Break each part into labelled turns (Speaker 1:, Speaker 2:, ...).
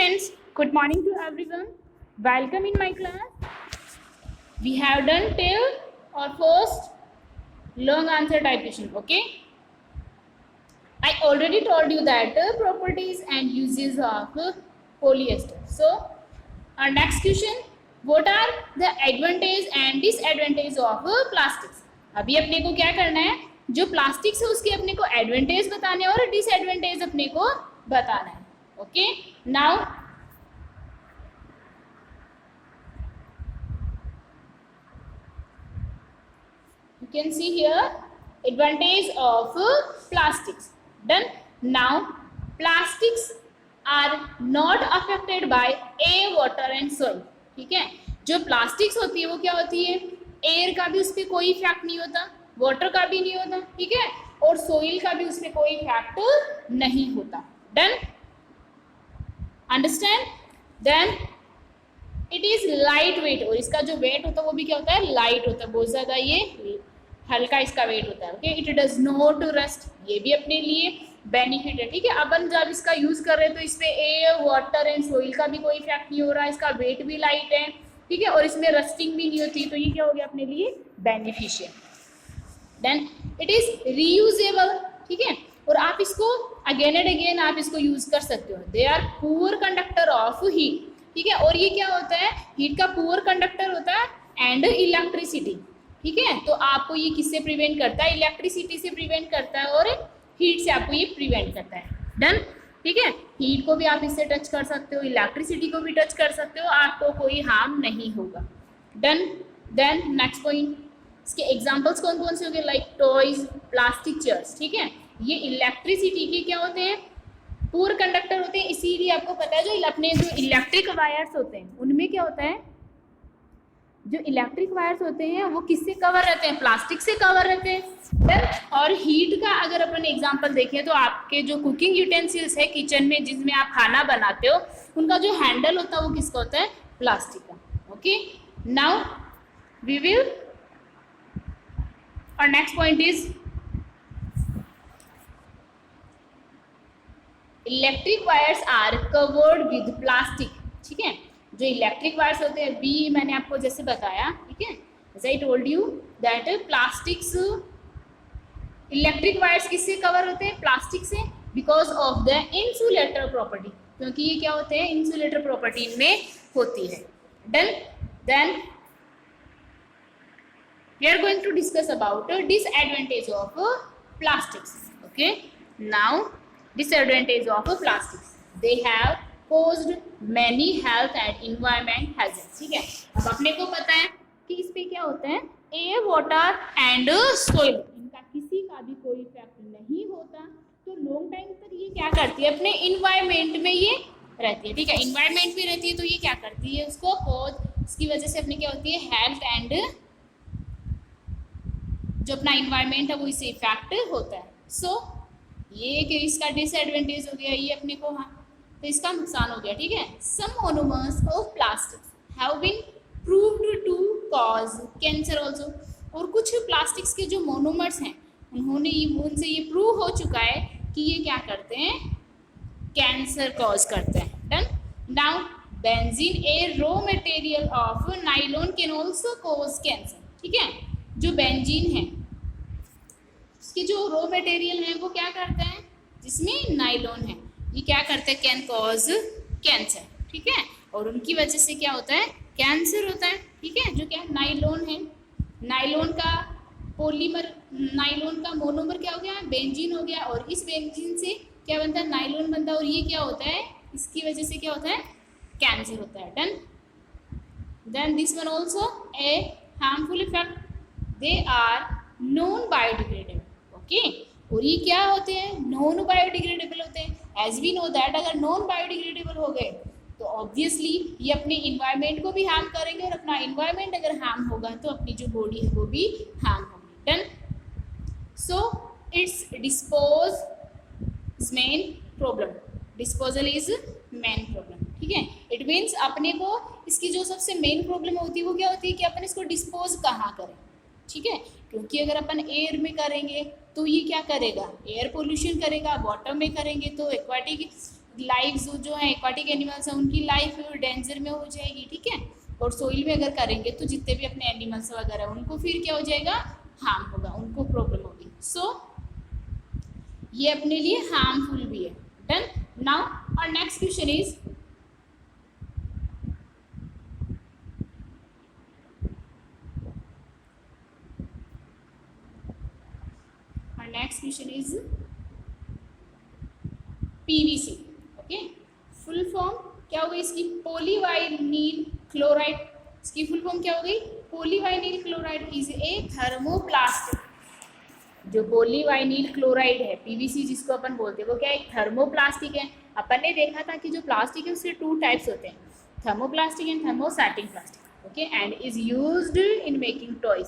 Speaker 1: friends, good morning to everyone. Welcome in my class. We have done till our first long answer type question. Okay. I already told you that properties and uses of polyester. So our next question, what are the advantage and disadvantage of plastics? अभी अपने को क्या करना है, जो plastics है उसके अपने को एडवांटेज बताने और डिसएडवांटेज अपने को बताना है. Okay, now you can see here advantage of plastics. Done. Now plastics are not affected by air, water and soil. ठीक है, जो प्लास्टिक्स होती है वो क्या होती है, एयर का भी उस पर कोई इफेक्ट नहीं होता, वाटर का भी नहीं होता, ठीक है, और सोइल का भी उस पर कोई इफेक्ट नहीं होता. Done, understand. Then it is light weight, और इसका जो वेट होता है वो भी क्या होता है, लाइट होता है, बहुत ज्यादा ये हल्का इसका वेट होता है. Okay, it does not rust, ये भी अपने लिए बेनिफिट है. ठीक है, अपन जब इसका यूज कर रहे हैं तो इसमें एयर, वाटर एंड सोइल का भी कोई इफेक्ट नहीं हो रहा, इसका वेट भी लाइट है. ठीक है, और इसमें रस्टिंग भी नहीं होती, तो ये क्या हो गया अपने लिए beneficial. Then it is reusable. ठीक है, और आप इसको अगेन एंड अगेन आप इसको यूज कर सकते हो. They are poor conductor of heat. ठीक है, और ये क्या होता है, हीट का पुअर कंडक्टर होता है एंड इलेक्ट्रिसिटी. ठीक है, तो आपको ये किससे प्रिवेंट करता है, इलेक्ट्रिसिटी से प्रिवेंट करता है और हीट से आपको ये प्रिवेंट करता है. डन. ठीक है, हीट को भी आप इससे टच कर सकते हो, इलेक्ट्रिसिटी को भी टच कर सकते हो, आपको कोई हार्म नहीं होगा. डन. देन नेक्स्ट पॉइंट, इसके एग्जांपल्स कौन कौन से हो गए, लाइक टॉयज, प्लास्टिक चेयर्स. ठीक है, ये इलेक्ट्रिसिटी के क्या होते हैं, पूर कंडक्टर होते हैं, इसीलिए आपको पता है जो अपने जो इलेक्ट्रिक वायर्स होते हैं उनमें क्या होता है, जो इलेक्ट्रिक वायर्स होते हैं वो किससे कवर रहते हैं, प्लास्टिक से कवर रहते हैं. और हीट का अगर अपन एग्जांपल देखें तो आपके जो कुकिंग यूटेंसिल्स है किचन में जिसमें आप खाना बनाते हो, उनका जो हैंडल होता है वो किसका होता है, प्लास्टिक का. ओके, नाउ वी विल, और next point is electric wires are covered with plastic. ठीक है, जो इलेक्ट्रिक वायर्स होते हैं, बी मैंने आपको जैसे बताया. ठीक है, as I told you that plastics, electric wires किससे कवर होते हैं, प्लास्टिक से, because of the insulator property, क्योंकि ये क्या होते हैं, इंसुलेटर प्रॉपर्टी इनमें होती है. Done. Then we are going to discuss about disadvantage of plastics. Okay, now disadvantage of plastics, they have caused many health and environment hazards. ठीक है, अब अपने को पता है कि इस पे क्या होता है, एयर, वाटर एंड सोइल, इनका किसी का भी कोई इफेक्ट नहीं होता, तो लॉन्ग टाइम तक ये क्या करती है, अपने इन्वायरमेंट में ये रहती है. ठीक है, इन्वायरमेंट में रहती है तो ये क्या करती है, उसको कॉज, इसकी वजह से अपने क्या होती है, हेल्थ एंड जो अपना इन्वायरमेंट है वो इससे इफेक्ट होता है. सो ये कि इसका डिसएडवांटेज हो गया, ये अपने को, हाँ, तो इसका नुकसान हो गया. ठीक है, some monomers of plastics have been proved to cause cancer also, और कुछ प्लास्टिक्स के जो मोनोमर्स हैं उनसे ये प्रूव हो चुका है कि ये क्या करते हैं, कैंसर कॉज करते हैं. Done. Now benzene, A raw material of nylon, can also cause cancer. ठीक है, जो बेंजीन है इसके जो रॉ मटेरियल है वो क्या करते हैं, जिसमें नाइलॉन है, ये क्या करते हैं, कैन कॉज कैंसर. ठीक है, और उनकी वजह से क्या होता है, कैंसर होता है. ठीक है, जो क्या नाइलॉन है, नाइलॉन का पॉलीमर, नाइलॉन का मोनोमर क्या हो गया, बेंजीन हो गया, और इस बेंजीन से क्या बनता है, नाइलॉन बनता है, और ये क्या होता है, इसकी वजह से क्या होता है, कैंसर होता है. Done. Then this one also a harmful effect, they are non biodegradable. Okay, और ये क्या होते हैं, नॉन बायोडिग्रेडेबल होते हैं. एज वी नो दैट अगर नॉन बायोडिग्रेडेबल हो गए तो ऑब्वियसली ये अपने इन्वायरमेंट को भी हार्म करेंगे, और अपना इन्वायरमेंट अगर हार्म होगा तो अपनी जो बॉडी है वो भी हार्म होगी. Done. So it's dispose main problem, disposal is main problem. ठीक है, इट मीन्स अपने को इसकी जो सबसे मेन प्रॉब्लम होती है वो क्या होती है कि अपन इसको डिस्पोज कहाँ करें. ठीक है, क्योंकि अगर अपन एयर में करेंगे तो ये क्या करेगा, एयर पोल्यूशन करेगा, वाटर में करेंगे तो एक्वाटिक लाइफ जो है एक्वाटिक एनिमल्स हैं उनकी लाइफ डेंजर में हो जाएगी, ठीक है। और सोइल में अगर करेंगे तो जितने भी अपने एनिमल्स वगैरह उनको फिर क्या हो जाएगा, हार्म होगा, उनको प्रॉब्लम होगी। सो ये अपने लिए हार्मफुल भी है। डन। नाउ और next question is PVC. Okay, full form क्या हो गई इसकी, पॉलीवाइनिल क्लोराइड। इसकी फुल फॉर्म क्या हो गई, पॉलीवाइनिल क्लोराइड इज ए थर्मोप्लास्टिक। जो पॉलीवाइनिल क्लोराइड है पीवीसी जिसको अपन बोलते हैं वो क्या एक थर्मोप्लास्टिक है। अपन ने देखा था कि जो प्लास्टिक है उसके टू टाइप्स होते हैं, thermoplastic and thermostatic plastic. Okay, and is used in making toys,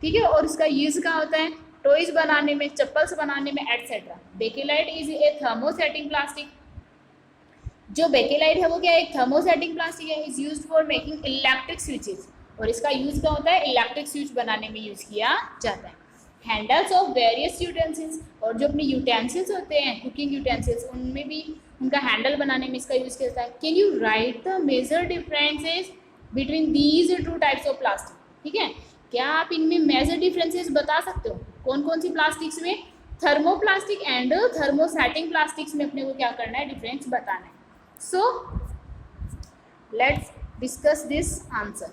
Speaker 1: ठीक है। और उसका यूज कहाँ होता है, टॉयज बनाने में, चप्पल्स बनाने में etcetera. Bakelite is A thermostatic plastic. जो बेकेलाइट है वो क्या है, एक थर्मोस्टैटिक प्लास्टिक है, is used for making electric switches. और इसका यूज क्या होता है, इलेक्ट्रिक स्विच बनाने में यूज किया जाता है। हैंडल्स ऑफ वेरियस यूटेंसिल्स, और जो अपने यूटेंसिल्स होते हैं कुकिंग यूटेंसिल्स उनमें भी उनका हैंडल बनाने में इसका यूज किया जाता है। Can you write the major differences between these two types of plastic, ठीक है। क्या आप इनमें मेजर डिफरेंसेस बता सकते हो, कौन कौन सी प्लास्टिक्स में, थर्मोप्लास्टिक एंड थर्मोस्टैटिक प्लास्टिक्स में अपने को क्या करना है, डिफरेंस बताना है। So let's discuss this answer.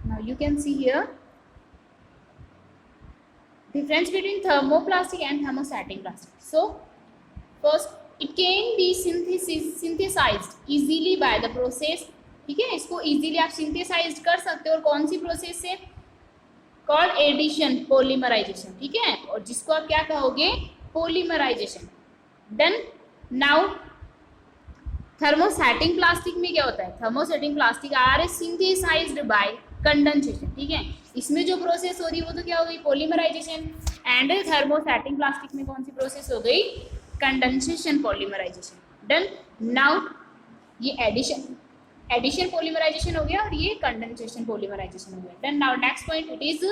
Speaker 1: Now you can see here difference between thermoplastic and thermostatic plastic. So first it can be synthesized easily by the process, ठीक है। इसको easily आप synthesized कर सकते हो, और कौन सी प्रोसेस से, called addition polymerization, ठीक है। और जिसको आप क्या कहोगे, polymerization। Then now thermostatic plastic में क्या होता है, thermostatic plastic are synthesized by condensation, ठीक है। इसमें जो प्रोसेस हो रही है वो तो क्या हो गई, पॉलीमराइजेशन। एंड थर्मोस्टैटिक प्लास्टिक में कौन सी प्रोसेस हो गई, कंडेंसेशन पॉलीमराइजेशन। डन। नाउ ये एडिशन पॉलीमराइजेशन हो गया और ये कंडेंसेशन पॉलीमराइजेशन हो गया। Done. Now next point, it is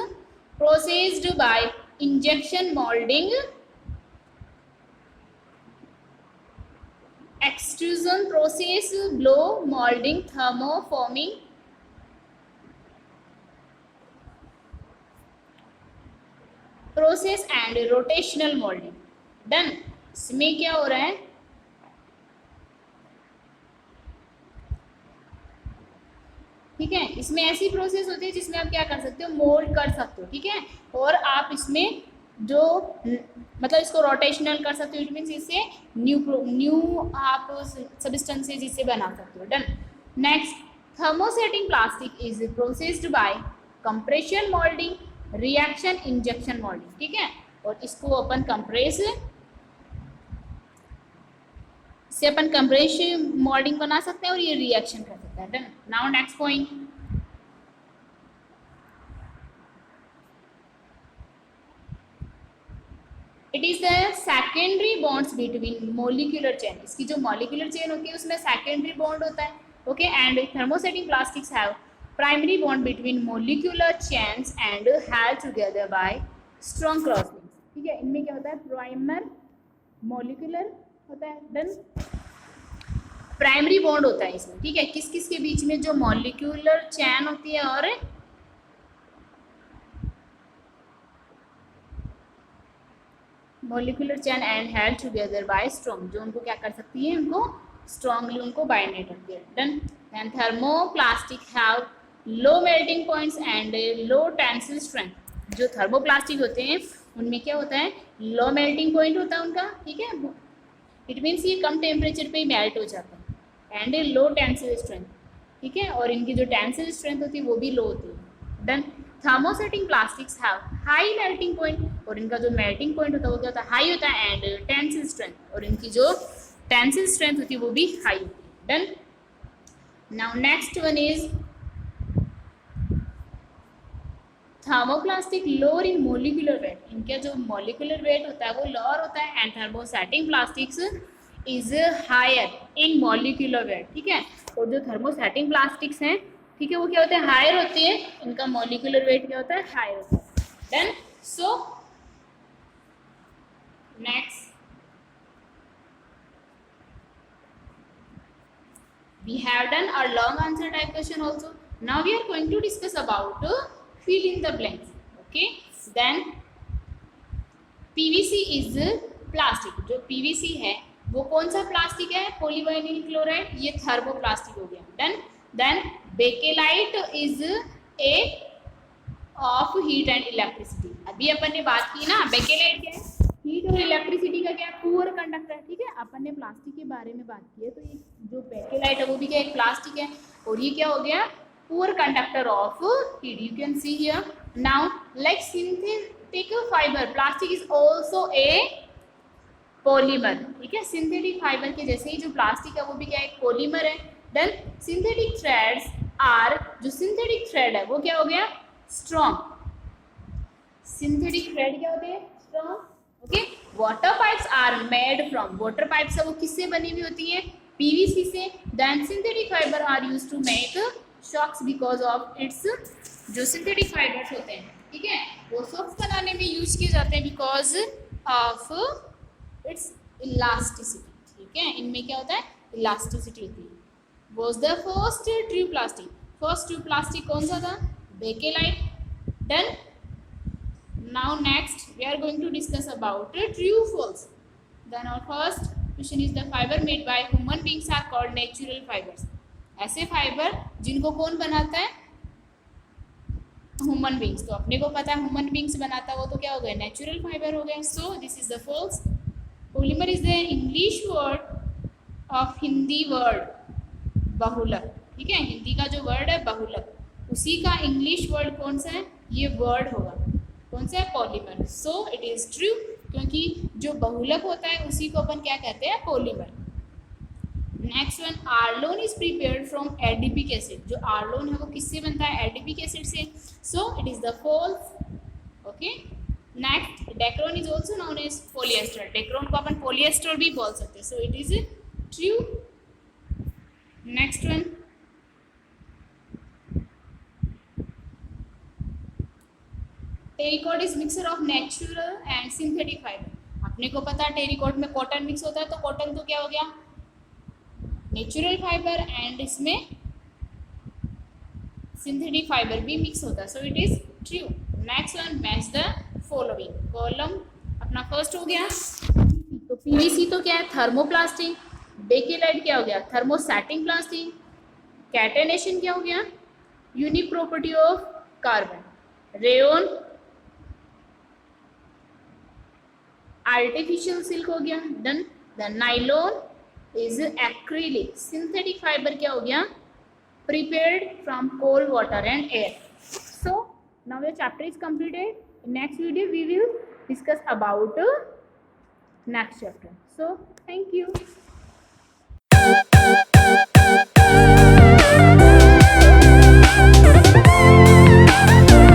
Speaker 1: processed bye injection moulding, extrusion process, blow molding, thermoforming, process and rotational molding। Done. इसमें क्या हो रहा है, ठीक है। इसमें ऐसी प्रोसेस होती है जिसमें आप क्या कर सकते हो, मोल्ड कर सकते हो, ठीक है। और आप इसमें जो मतलब इसको रोटेशनल कर सकते हो, इट मीन्स इससे न्यू आप सब्सटेंसेज इससे बना सकते हो। Done. Next, thermostatic plastic is processed bye compression moulding, reaction injection moulding, ठीक है। और इसको अपन कंप्रेस से अपन कंप्रेस मोल्डिंग बना सकते हैं और ये रिएक्शन कर सकते हैं। Done. Now next point, it is the secondary bonds between molecular chain. इसकी जो मोलिकुलर चेन होती है उसमें सेकेंडरी बॉन्ड होता है। Okay, and thermostatic plastics have primary bond between molecular chains and held together by strong cross links, ठीक है। इनमें क्या होता है, प्राइमर मोलिकुलर होता है, देन प्राइमरी बॉन्ड होता है इसमें, ठीक है। किस किस के बीच में, जो मोलिकुलर चेन होती है और molecular chain and held together by strong, जो उनको क्या कर सकती है, उनको स्ट्रॉन्गली उनको बाइंड करती है। Done. And thermoplastic have low melting points and low tensile strength. जो थर्मोप्लास्टिक होते हैं उनमें क्या होता है, लो मेल्टिंग पॉइंट होता है उनका, ठीक है। इट मीन्स ये कम टेम्परेचर पे ही मेल्ट हो जाता है। एंड लो टेंसिल स्ट्रेंथ, ठीक है। और इनकी जो टेंसिल स्ट्रेंथ होती है वो भी लो होती है। Done. Thermostatic plastics have high melting point, और इनका जो मेल्टिंग पॉइंट होता है वो क्या होता है, हाई होता है। एंड टेंसिल स्ट्रेंथ, और इनकी जो टेंसिल स्ट्रेंथ होती है वो भी हाई होती है। Done. Now next one is thermoplastic lower in molecular wait. इनका जो मोलिकुलर वेट होता है वो लोअर होता है। And thermostatic plastics is higher in molecular weight, ठीक है। और जो थर्मोस्टैटिक प्लास्टिक्स हैं, ठीक है, वो क्या होते हैं, हायर होती है। इनका मोलिकुलर वेट क्या होता है, हायर होता है। Done. So next, We have done our long answer type question also. Now we are going to discuss about fill in the blanks. Okay, then PVC is plastic. जो PVC है वो कौन सा प्लास्टिक है? Polyvinyl chloride. ये thermoplastic हो गया. Done. Then bakelite is a of heat and electricity. अभी अपन ने बात की ना, बेकेलाइट क्या है? हीट और इलेक्ट्रिसिटी का क्या? Poor conductor. ठीक है, अपन ने प्लास्टिक के बारे में बात की है, तो ये जो बेकेलाइट है वो भी क्या एक प्लास्टिक है, और ये क्या हो गया? Poor conductor of heat. You can see here. Now like synthetic fibre, plastic is also a polymer. ठीक है, सिंथेटिक फाइबर के जैसे ही जो प्लास्टिक है वो भी क्या एक पॉलीमर है. देन सिंथेटिक थ्रेड्स आर, जो सिंथेटिक थ्रेड है वो क्या हो गया? स्ट्रॉन्ग. सिंथेटिक थ्रेड क्या होते हैं? Strong. Okay. Water pipes are made from, water pipes है वो किससे बनी हुई होती है? पीवीसी से. Then synthetic fibre are used to make socks because of its, जो सिंथेटिक फाइबर्स होते हैं, ठीक है, वो शॉक्स बनाने में यूज किए जाते हैं बिकॉज ऑफ इट्स इलास्टिसिटी. ठीक है, इनमें क्या होता है? इलास्टिसिटी होती है. Was the first true plastic, first true plastic कौन सा था? Bakelite. Done. Now next we are going to discuss about true false. Then our first question is the fiber made by human beings are called natural fibers. ऐसे fibre जिनको कौन बनाता है? Human beings. तो अपने को पता है ह्यूमन बींग्स बनाता है वो, तो क्या हो गया? नेचुरल फाइबर हो गया. So this is the false. Polymer is the English word of Hindi word बहुलक. ठीक है, हिंदी का जो वर्ड है बहुलक, उसी का इंग्लिश वर्ड कौन सा है? ये वर्ड होगा कौन सा है? Polymer. So it is true, क्योंकि जो बहुलक होता है उसी को अपन क्या कहते हैं? Polymer. Next one, Orlon is prepared from adipic acid. जो आर्लोन है वो किससे बनता है? एडिपिक एसिड से. So it is the false. Okay. Next, Dacron is also known as polyester. Dacron को अपन पॉलिएस्टर भी बोल सकते हैं. So it is true. Next one, terrycot is mixer of natural and synthetic fibre. अपने को पता है टेरिकॉट में कॉटन मिक्स होता है, तो कॉटन तो क्या हो गया? नेचुरल फाइबर, एंड इसमें सिंथेटिक फाइबर भी मिक्स होता है. सो it is true. Next one, match the following. Column अपना फर्स्ट हो गया. तो पीवीसी तो क्या है? थर्मोप्लास्टिक. बेकेलाइट क्या हो गया? Thermostatic plastic. कैटेनेशन क्या हो गया? Unique property of carbon. Rayon artificial silk हो गया. Done. The nylon is acrylic. Synthetic fibre क्या हो गया? Prepared from cold water and air. So now your chapter is completed. In next video we will discuss about next chapter. So thank you.